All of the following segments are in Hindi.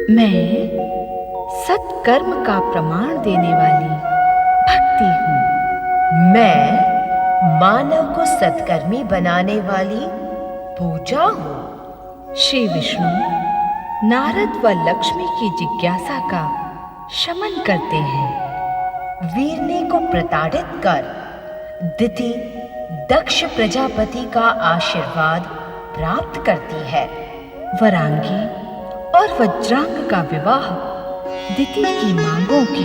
मैं सत्कर्म का प्रमाण देने वाली भक्ति हूँ। मैं मानव को सत्कर्मी बनाने वाली पूजा हूँ। श्री विष्णु नारद व लक्ष्मी की जिज्ञासा का शमन करते हैं। वीरने को प्रताड़ित कर दिति दक्ष प्रजापति का आशीर्वाद प्राप्त करती है। वरांगी और वज्रांग का विवाह दिति की मांगों की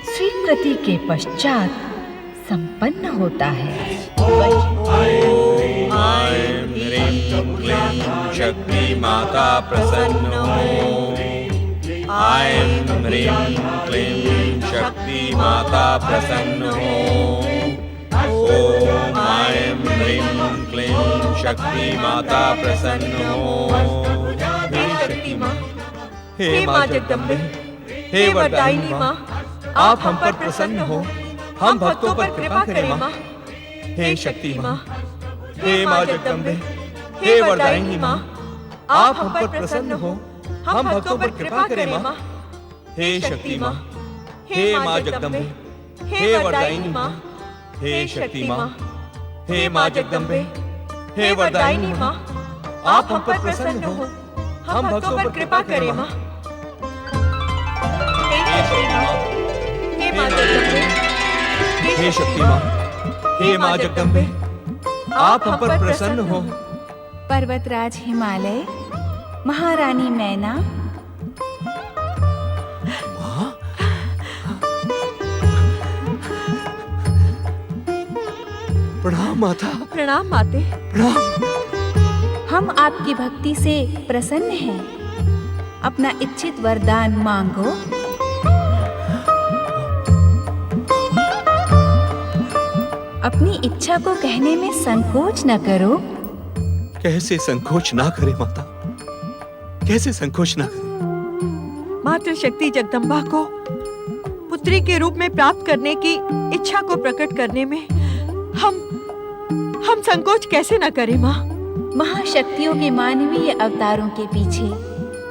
स्वीकृति के पश्चात संपन्न होता है। ऐं ह्रीं क्लीं शक्ति माता प्रसन्न हो। ऐं ह्रीं क्लीं शक्ति माता प्रसन्न हो। ओम ऐं ह्रीं क्लीं शक्ति माता प्रसन्न हो। हे माँ जगदम्बे, हे वरदायिनी माँ, आप हम पर प्रसन्न हो, हम भक्तों पर कृपा करें माँ। हे शक्ति माँ, हे माँ जगदम्बे, हे वरदायिनी माँ, आप हम पर प्रसन्न हो, हम भक्तों पर कृपा करें माँ। हे शक्ति माँ, हे माँ जगदम्बे, हे वरदायिनी माँ, हे शक्ति माँ, हे माँ जगदम्बे, हे वरदायिनी माँ, आप हम पर प्रसन्न हो, हम भक्तों पर कृपा करें माँ। हे माँ जगदम्बे, हे शक्ति माँ, हे माँ जगदम्बे, आप हम पर प्रसन्न हो। पर्वतराज हिमालय, महारानी मैना, प्रणाम माता। प्रणाम माते। प्रणाम। हम आपकी भक्ति से प्रसन्न हैं। अपना इच्छित वरदान मांगो। अपनी इच्छा को कहने में संकोच न करो। कैसे संकोच ना करे माता, कैसे संकोच ना करे। मातृशक्ति जगदम्बा को पुत्री के रूप में प्राप्त करने की इच्छा को प्रकट करने में हम संकोच कैसे न करें माँ। महाशक्तियों के मानवीय अवतारों के पीछे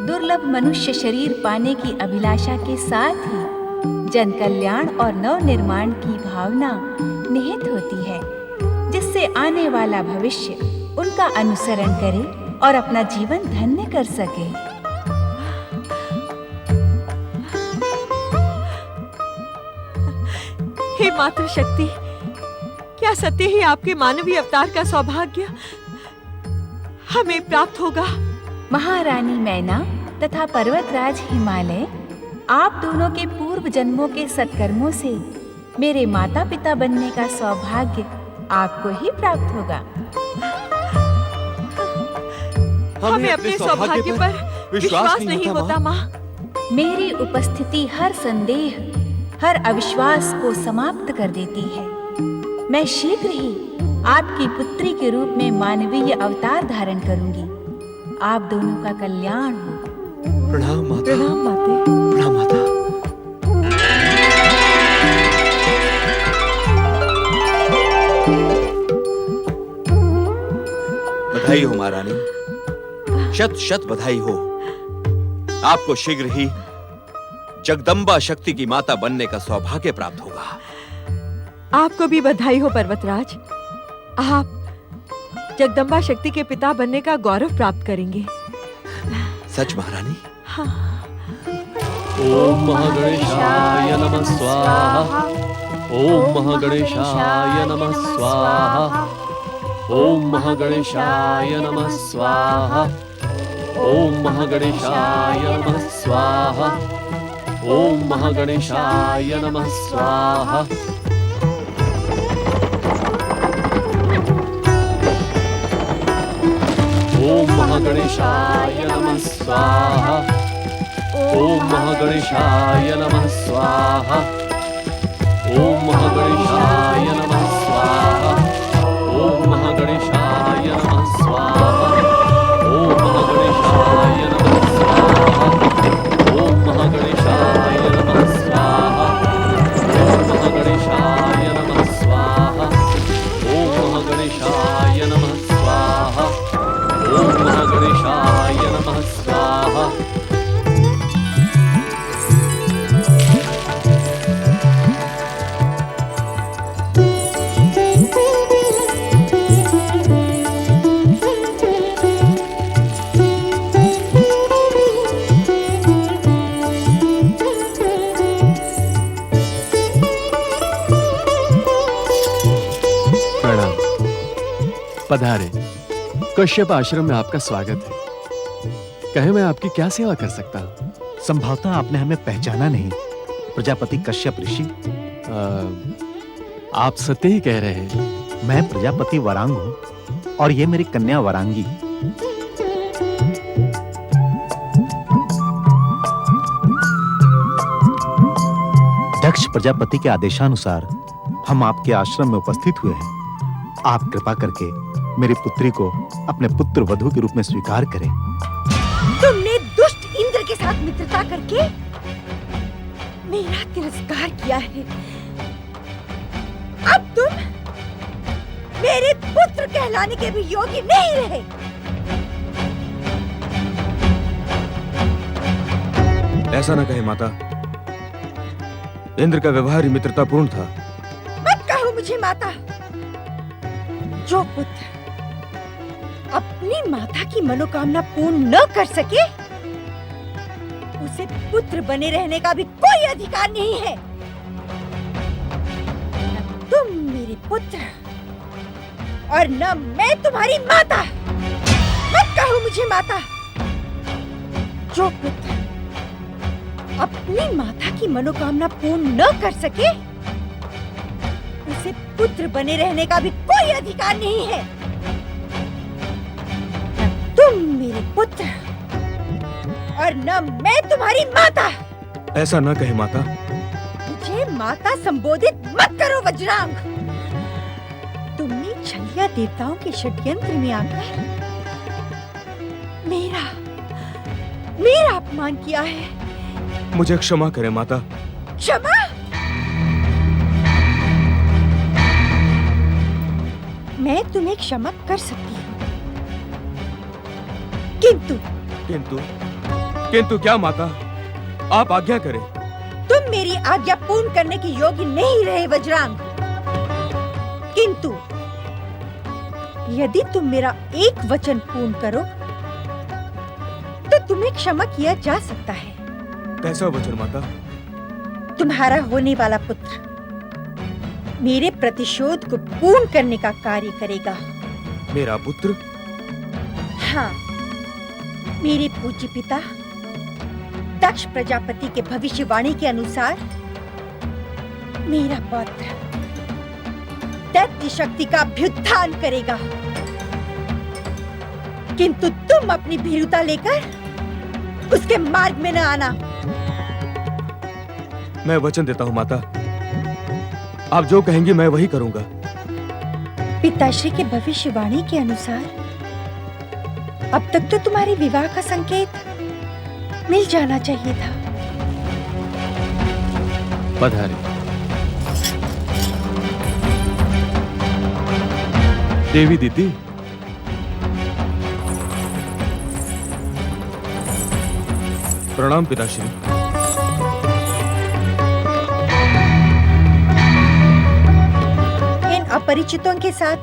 दुर्लभ मनुष्य शरीर पाने की अभिलाषा के साथ ही जन कल्याण और नव निर्माण की भावना निहित होती है, जिससे आने वाला भविष्य उनका अनुसरण करे और अपना जीवन धन्य कर सके। हे मातृशक्ति, क्या सत्य ही आपके मानवीय अवतार का सौभाग्य हमें प्राप्त होगा? महारानी मैना तथा पर्वतराज हिमालय, आप दोनों के पूर्व जन्मों के सत्कर्मों से मेरे माता पिता बनने का सौभाग्य आपको ही प्राप्त होगा। हमें अपने सौभाग्य पर विश्वास नहीं होता माँ। मेरी उपस्थिति हर संदेह, हर अविश्वास को समाप्त कर देती है। मैं शीघ्र ही आपकी पुत्री के रूप में मानवीय अवतार धारण करूंगी। आप दोनों का कल्याण हो। प्रणाम माता। प्रणाम माते। प्रणाम माता। बधाई हो महारानी, शत शत बधाई हो। आपको शीघ्र ही जगदम्बा शक्ति की माता बनने का सौभाग्य प्राप्त होगा। आपको भी बधाई हो पर्वतराज। आप जगदम्बा शक्ति के पिता बनने का गौरव प्राप्त करेंगे। सच महारानी? हाँ। ओम महागणेशाय नमः स्वाहा। ओम महागणेशाय नमः स्वाहा। ओम महागणेशाय नमः स्वाहा। ओम महागणेशाय नमः स्वाहा। ओम महागणेशाय नमः स्वाहा। ओम महागणेशाय नमः स्वाहा। ओम महागणेशाय नमः स्वाहा। ओम महागणेशाय नमः स्वाहा। ओम महागणेशाय नमः स्वाहा। ओम महागणेशाय नमः स्वाहा। ओम महागणेशाय नमः स्वाहा। ओम महागणेशाय नमः स्वाहा। ओम महागणेशाय नमः स्वाहा। ओम महागणेशाय नमः स्वाहा। पधारे। कश्यप आश्रम में आपका स्वागत है। कहें मैं आपकी क्या सेवा कर सकता हूँ? संभवतः आपने हमें पहचाना नहीं, प्रजापति कश्यप ऋषि। आप सत्य ही कह रहे हैं। मैं प्रजापति वरांग हूँ और ये मेरी कन्या वरांगी। दक्ष प्रजापति के आदेशानुसार हम आपके आश्रम में उपस्थित हुए हैं। आप कृपा करके मेरी पुत्री को अपने पुत्र वधू के रूप में स्वीकार करें। तुमने दुष्ट इंद्र के साथ मित्रता करके मेरा तिरस्कार किया है। अब तुम मेरे पुत्र कहलाने के भी योग्य नहीं रहे। ऐसा न कहे माता, इंद्र का व्यवहार ही मित्रतापूर्ण था। मत कहो मुझे माता। जो पुत्र अपनी माता की मनोकामना पूर्ण न कर सके, उसे पुत्र बने रहने का भी कोई अधिकार नहीं है। न तुम मेरे पुत्र और न मैं तुम्हारी माता। मत कहो मुझे माता। जो पुत्र अपनी माता की मनोकामना पूर्ण न कर सके, उसे पुत्र बने रहने का भी कोई अधिकार नहीं है। न तुम मेरे पुत्र और न मैं तुम्हारी माता। ऐसा न कहे माता। मुझे माता संबोधित मत करो वज्रांग। तुमने छलिया देवताओं के षड्यंत्र में आकर मेरा अपमान किया है। मुझे क्षमा करें माता। क्षमा? मैं तुम्हें क्षमा कर सकती हूँ, किंतु क्या माता? आप आज्ञा करें। तुम मेरी आज्ञा पूर्ण करने के योग्य नहीं रहे वज्रांग। किंतु यदि तुम मेरा एक वचन पूर्ण करो तो तुम्हें क्षमा किया जा सकता है। कैसा वचन माता? तुम्हारा होने वाला पुत्र मेरे प्रतिशोध को पूर्ण करने का कार्य करेगा। मेरा पुत्र? हाँ, मेरे पूज्य पिता दक्ष प्रजापति के भविष्यवाणी के अनुसार मेरा पौत्र दैत्य शक्ति का अभ्युत्थान करेगा। किंतु तुम अपनी भीरुता लेकर उसके मार्ग में न आना। मैं वचन देता हूँ माता, आप जो कहेंगी मैं वही करूंगा। पिताश्री के भविष्यवाणी के अनुसार अब तक तो तुम्हारे विवाह का संकेत मिल जाना चाहिए था। पधारे। देवी दीदी, प्रणाम पिताश्री। इन अपरिचितों के साथ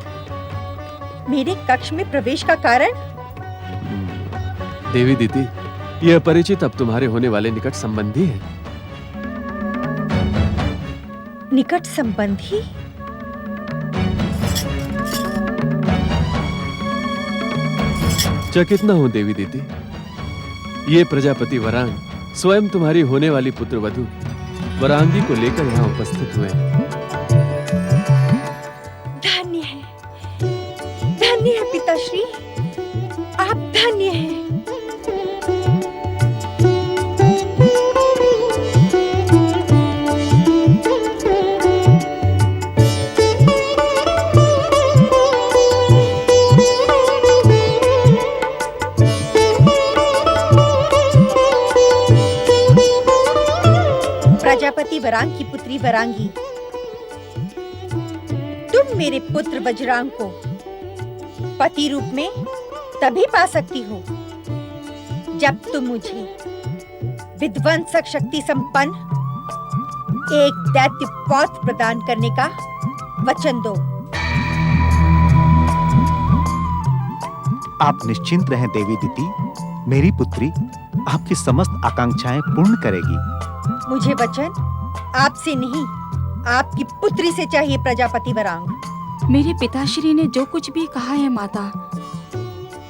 मेरे कक्ष में प्रवेश का कारण? देवी दीदी, यह परिचित अब तुम्हारे होने वाले निकट संबंधी है। निकट संबंधी? चकित न हो देवी दीदी, ये प्रजापति वरांग स्वयं तुम्हारी होने वाली पुत्र वधू वरांगी को लेकर यहाँ उपस्थित हुए हैं। धन्य है पिताश्री, आप धन्य हैं। प्रजापति वरांग की पुत्री वरांगी, तुम मेरे पुत्र वज्रांग को पति रूप में तभी पा सकती हो जब तुम मुझे विध्वंसक शक्ति संपन्न एक दैत्य पौत्र प्रदान करने का वचन दो। आप निश्चिंत रहें देवी दीदी, मेरी पुत्री आपकी समस्त आकांक्षाएं पूर्ण करेगी। मुझे वचन आपसे नहीं, आपकी पुत्री से चाहिए प्रजापति वरांग। मेरे पिताश्री ने जो कुछ भी कहा है माता,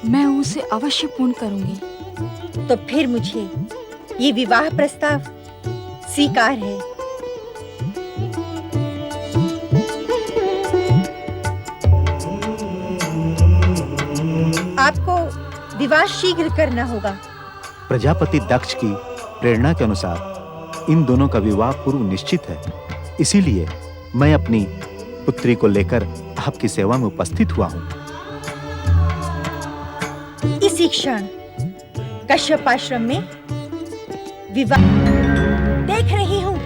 मैं उसे अवश्य पूर्ण करूंगी। तो फिर मुझे ये विवाह प्रस्ताव स्वीकार है। आपको विवाह शीघ्र करना होगा। प्रजापति दक्ष की प्रेरणा के अनुसार इन दोनों का विवाह पूर्व निश्चित है। इसीलिए मैं अपनी पुत्री को लेकर आपकी सेवा में उपस्थित हुआ हूँ। इसी क्षण कश्यप आश्रम में विवाह देख रही हूँ।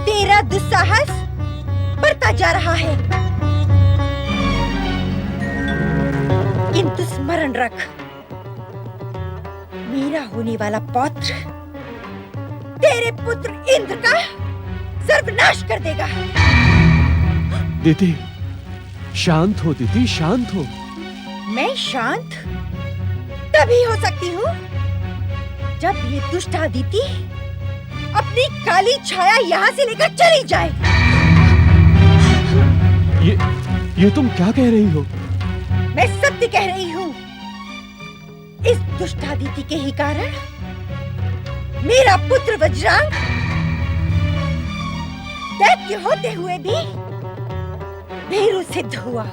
तेरा दुस्साहस बढ़ता जा रहा है, किंतु स्मरण रख, मेरा होने वाला पौत्र तेरे पुत्र इंद्र का सर्वनाश कर देगा। दीदी, शांत हो दीदी, शांत हो। मैं शांत तभी हो सकती हूँ जब ये दुष्ट अदिति अपनी काली छाया यहाँ से लेकर चली जाए। ये तुम क्या कह रही हो? मैं सत्य कह रही हूँ। इस दुष्ट अदिति के ही कारण मेरा पुत्र वज्रांग दैत्य होते हुए भी भीरु सिद्ध हुआ।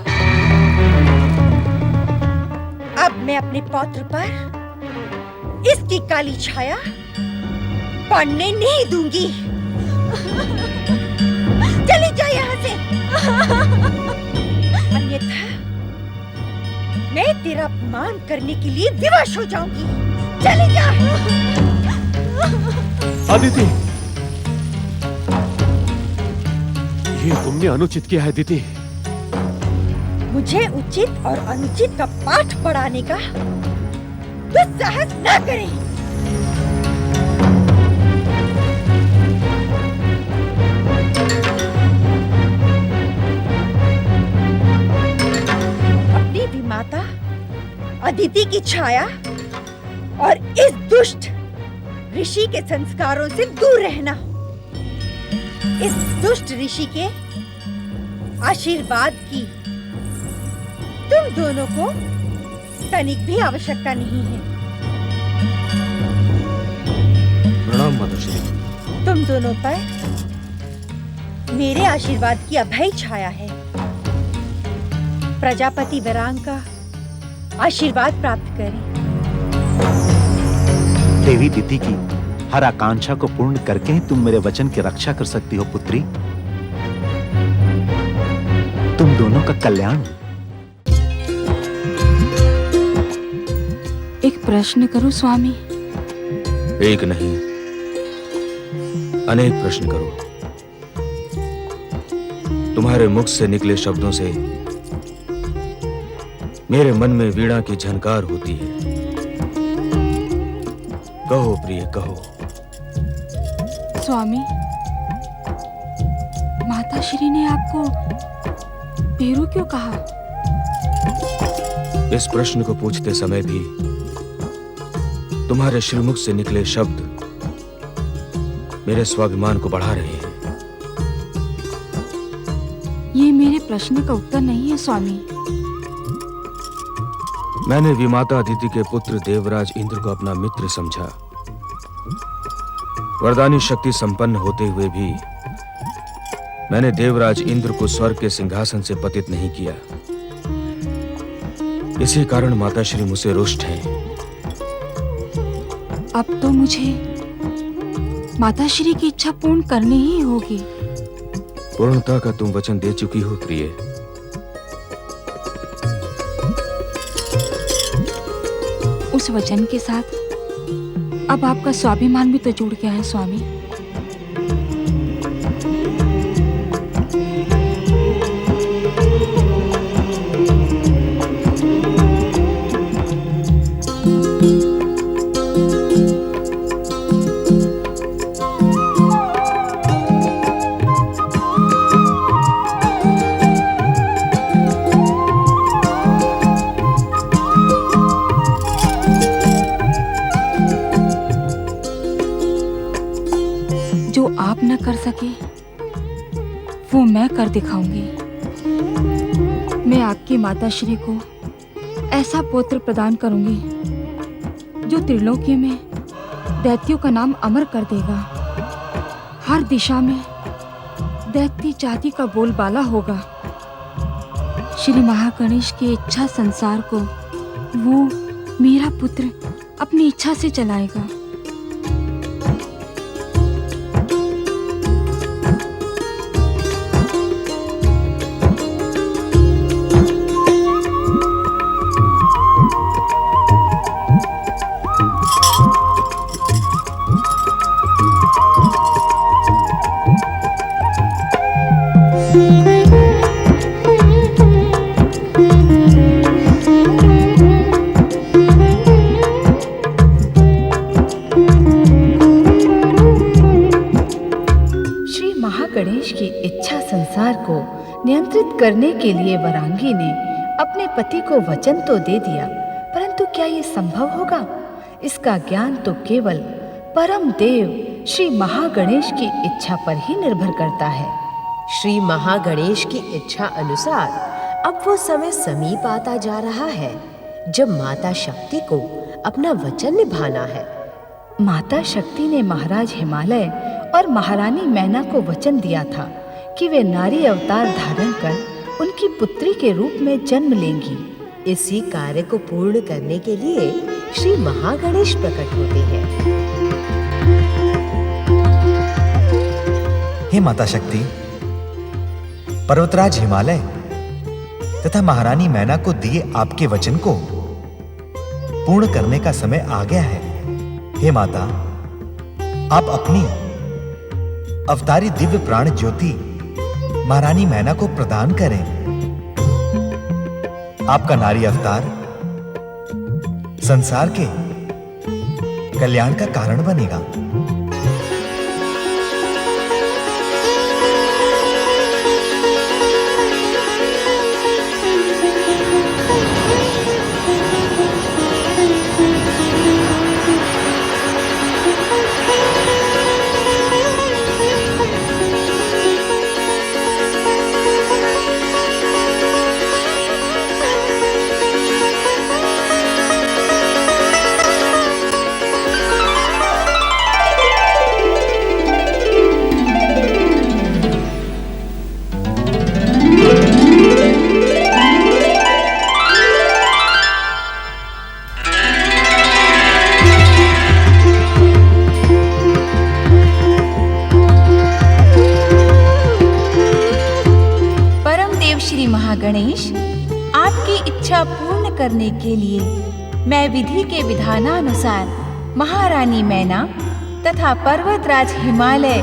अब मैं अपने पौत्र पर इसकी काली छाया पड़ने नहीं दूंगी। चली जा यहाँ से, अन्यथा मैं तेरा अपमान करने के लिए विवश हो जाऊंगी। चली जा। अदिति, ये तुमने अनुचित किया है दीदी। मुझे उचित और अनुचित का पाठ पढ़ाने का दुस्साहस न करें। अपनी विमाता अदिति की छाया और इस दुष्ट ऋषि के संस्कारों से दूर रहना। इस दुष्ट ऋषि के आशीर्वाद की तुम दोनों को तनिक भी आवश्यकता नहीं है। प्रणाम माताश्री। तुम दोनों पर मेरे आशीर्वाद की अभय छाया है। प्रजापति वरांग का आशीर्वाद प्राप्त करें। देवी दीदी की हर आकांक्षा को पूर्ण करके ही तुम मेरे वचन की रक्षा कर सकती हो पुत्री। तुम दोनों का कल्याण। एक प्रश्न करूं स्वामी? एक नहीं, अनेक प्रश्न करो। तुम्हारे मुख से निकले शब्दों से मेरे मन में वीणा की झनकार होती है। कहो प्रिय, कहो। स्वामी, माताश्री ने आपको पेरू क्यों कहा? इस प्रश्न को पूछते समय भी तुम्हारे श्रीमुख से निकले शब्द मेरे स्वाभिमान को बढ़ा रहे हैं। ये मेरे प्रश्न का उत्तर नहीं है स्वामी। मैंने विमाता अदिति के पुत्र देवराज इंद्र को अपना मित्र समझा। वरदानी शक्ति संपन्न होते हुए भी मैंने देवराज इंद्र को स्वर्ग के सिंहासन से पतित नहीं किया। इसी कारण माताश्री मुझसे रुष्ट हैं। अब तो मुझे माताश्री की इच्छा पूर्ण करनी ही होगी। पूर्णता का तुम वचन दे चुकी हो प्रिय। उस वचन के साथ अब आपका स्वाभिमान भी तो जुड़ गया है स्वामी। जो आप न कर सके वो मैं कर दिखाऊंगी। मैं आपकी माता श्री को ऐसा पुत्र प्रदान करूंगी जो त्रिलोकी में दैत्यों का नाम अमर कर देगा। हर दिशा में दैत्य जाति का बोलबाला होगा। श्री महागणेश की इच्छा संसार को वो मेरा पुत्र अपनी इच्छा से चलाएगा। गणेश की इच्छा संसार को नियंत्रित करने के लिए वरांगी ने अपने पति को वचन तो दे दिया, परंतु क्या ये संभव होगा? इसका ज्ञान तो केवल परम देव श्री महागणेश की इच्छा पर ही निर्भर करता है। श्री महागणेश की इच्छा अनुसार अब वो समय समीप आता जा रहा है जब माता शक्ति को अपना वचन निभाना है। माता शक्ति ने महाराज हिमालय और महारानी मैना को वचन दिया था कि वे नारी अवतार धारण कर उनकी पुत्री के रूप में जन्म लेंगी। इसी कार्य को पूर्ण करने के लिए श्री महागणेश प्रकट होते हैं। हे माता शक्ति, पर्वतराज हिमालय तथा महारानी मैना को दिए आपके वचन को पूर्ण करने का समय आ गया है। हे माता, आप अपनी अवतारी दिव्य प्राण ज्योति महारानी मैना को प्रदान करें। आपका नारी अवतार संसार के कल्याण का कारण बनेगा। गणेश, आपकी इच्छा पूर्ण करने के लिए मैं विधि के विधानानुसार महारानी मैना तथा पर्वतराज हिमालय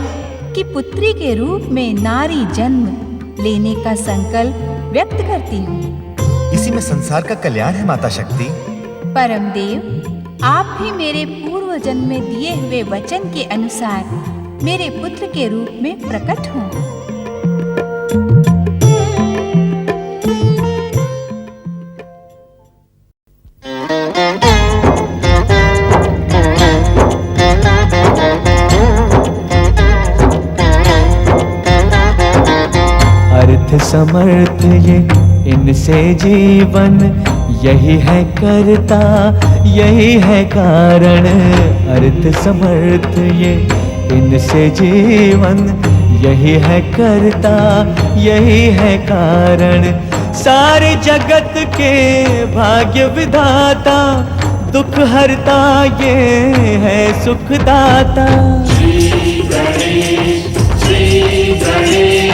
की पुत्री के रूप में नारी जन्म लेने का संकल्प व्यक्त करती हूँ। इसी में संसार का कल्याण है माता शक्ति। परम देव, आप भी मेरे पूर्व जन्म में दिए हुए वचन के अनुसार मेरे पुत्र के रूप में प्रकट हों। समर्थ ये इनसे जीवन, यही है करता यही है कारण। अर्थ समर्थ ये इनसे जीवन, यही है करता यही है कारण। सारे जगत के भाग्य विधाता, दुख हरता ये है सुखदाता। श्री गणेश, श्री गणेश।